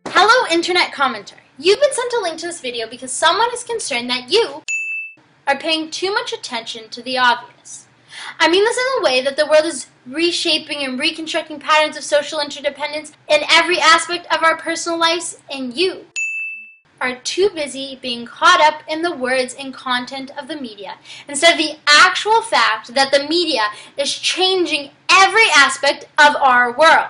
Hello, Internet commenter. You've been sent a link to this video because someone is concerned that you are paying too much attention to the obvious. I mean this in a way that the world is reshaping and reconstructing patterns of social interdependence in every aspect of our personal lives, and you are too busy being caught up in the words and content of the media instead of the actual fact that the media is changing every aspect of our world.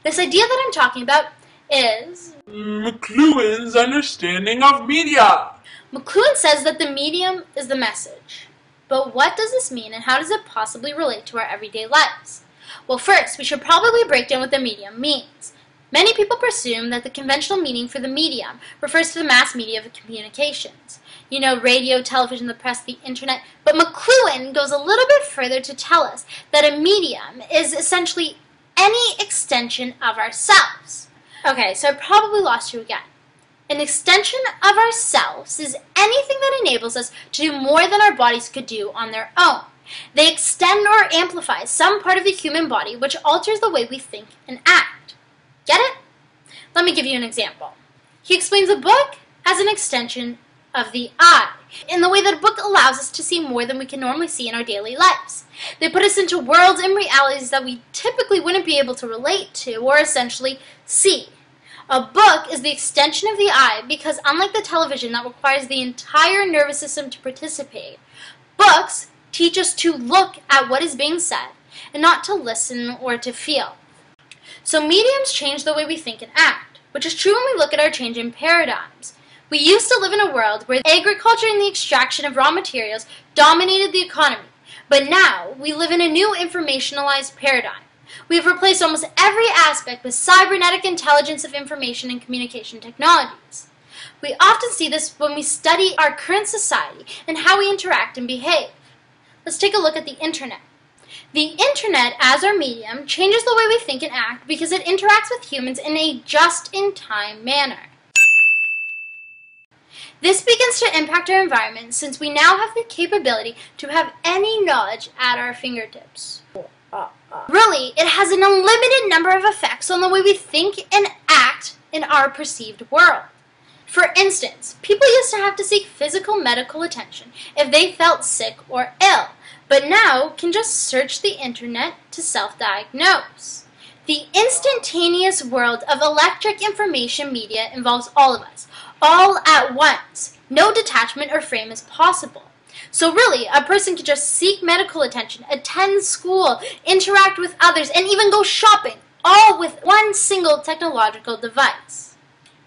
This idea that I'm talking about is McLuhan's understanding of media. McLuhan says that the medium is the message. But what does this mean, and how does it possibly relate to our everyday lives? Well, first, we should probably break down what the medium means. Many people presume that the conventional meaning for the medium refers to the mass media of communications. You know, radio, television, the press, the internet. But McLuhan goes a little bit further to tell us that a medium is essentially any extension of ourselves. Okay, so I probably lost you again. An extension of ourselves is anything that enables us to do more than our bodies could do on their own. They extend or amplify some part of the human body which alters the way we think and act. Get it? Let me give you an example. He explains a book as an extension of the eye, in the way that a book allows us to see more than we can normally see in our daily lives. They put us into worlds and realities that we typically wouldn't be able to relate to or essentially see. A book is the extension of the eye because, unlike the television that requires the entire nervous system to participate, books teach us to look at what is being said and not to listen or to feel. So mediums change the way we think and act, which is true when we look at our changing paradigms. We used to live in a world where agriculture and the extraction of raw materials dominated the economy, but now we live in a new informationalized paradigm. We have replaced almost every aspect with cybernetic intelligence of information and communication technologies. We often see this when we study our current society and how we interact and behave. Let's take a look at the internet. The internet, as our medium, changes the way we think and act because it interacts with humans in a just-in-time manner. This begins to impact our environment since we now have the capability to have any knowledge at our fingertips. Really, it has an unlimited number of effects on the way we think and act in our perceived world. For instance, people used to have to seek physical medical attention if they felt sick or ill, but now can just search the internet to self-diagnose. The instantaneous world of electric information media involves all of us, all at once. No detachment or frame is possible. So really, a person can just seek medical attention, attend school, interact with others, and even go shopping, all with one single technological device.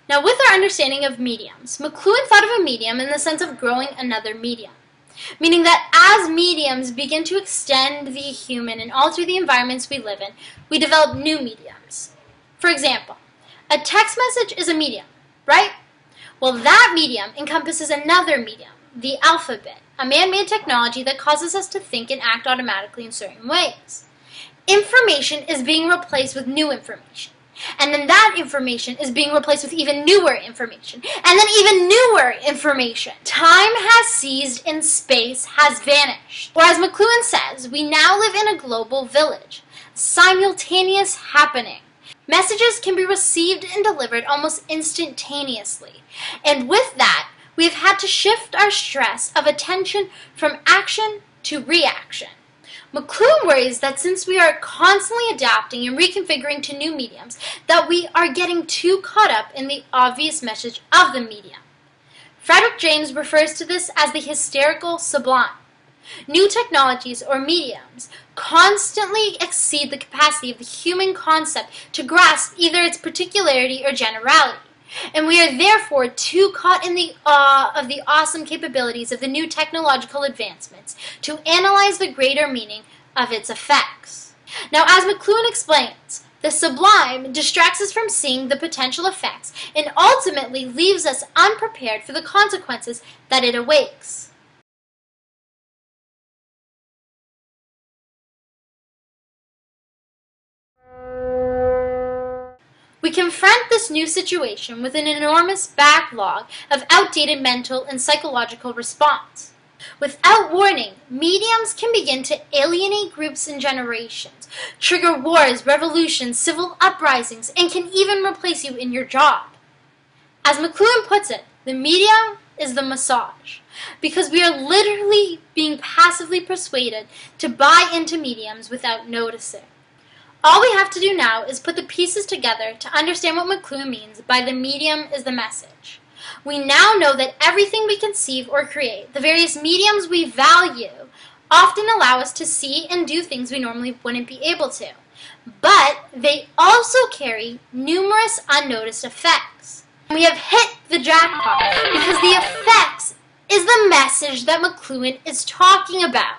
Now, with our understanding of mediums, McLuhan thought of a medium in the sense of growing another medium, meaning that as mediums begin to extend the human and alter the environments we live in, we develop new mediums. For example, a text message is a medium, right? Well, that medium encompasses another medium, the alphabet, a man-made technology that causes us to think and act automatically in certain ways. Information is being replaced with new information. And then that information is being replaced with even newer information. And then even newer information. Time has seized and space has vanished. Or as McLuhan says, we now live in a global village. Simultaneous happening. Messages can be received and delivered almost instantaneously. And with that, we have had to shift our stress of attention from action to reaction. McLuhan worries that since we are constantly adapting and reconfiguring to new mediums, that we are getting too caught up in the obvious message of the medium. Fredrick James refers to this as the hysterical sublime. New technologies or mediums constantly exceed the capacity of the human concept to grasp either its particularity or generality. And we are therefore too caught in the awe of the awesome capabilities of the new technological advancements to analyze the greater meaning of its effects. Now, as McLuhan explains, the sublime distracts us from seeing the potential effects and ultimately leaves us unprepared for the consequences that it awakes. We confront this new situation with an enormous backlog of outdated mental and psychological response. Without warning, mediums can begin to alienate groups and generations, trigger wars, revolutions, civil uprisings, and can even replace you in your job. As McLuhan puts it, the medium is the massage, because we are literally being passively persuaded to buy into mediums without noticing. All we have to do now is put the pieces together to understand what McLuhan means by the medium is the message. We now know that everything we conceive or create, the various mediums we value, often allow us to see and do things we normally wouldn't be able to. But they also carry numerous unnoticed effects. And we have hit the jackpot because the effects is the message that McLuhan is talking about.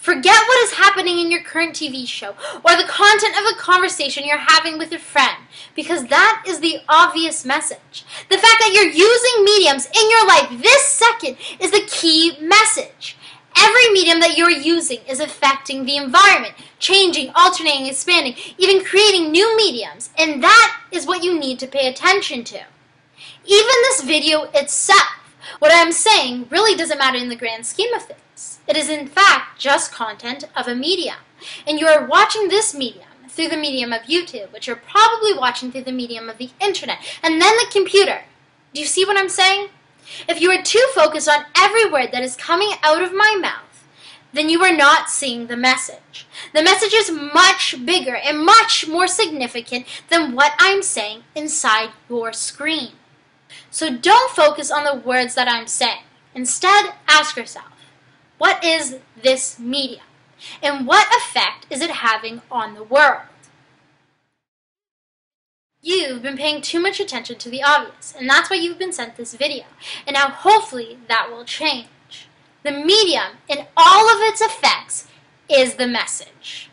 Forget what is happening in your current TV show or the content of a conversation you're having with your friend, because that is the obvious message. The fact that you're using mediums in your life this second is the key message. Every medium that you're using is affecting the environment, changing, alternating, expanding, even creating new mediums, and that is what you need to pay attention to. Even this video itself, what I'm saying really doesn't matter in the grand scheme of things. It is in fact just content of a medium. And you are watching this medium through the medium of YouTube, which you're probably watching through the medium of the internet, and then the computer. Do you see what I'm saying? If you are too focused on every word that is coming out of my mouth, then you are not seeing the message. The message is much bigger and much more significant than what I'm saying inside your screen. So don't focus on the words that I'm saying. Instead, ask yourself, what is this medium? And what effect is it having on the world? You've been paying too much attention to the obvious, and that's why you've been sent this video. And now hopefully that will change. The medium, in all of its effects, is the message.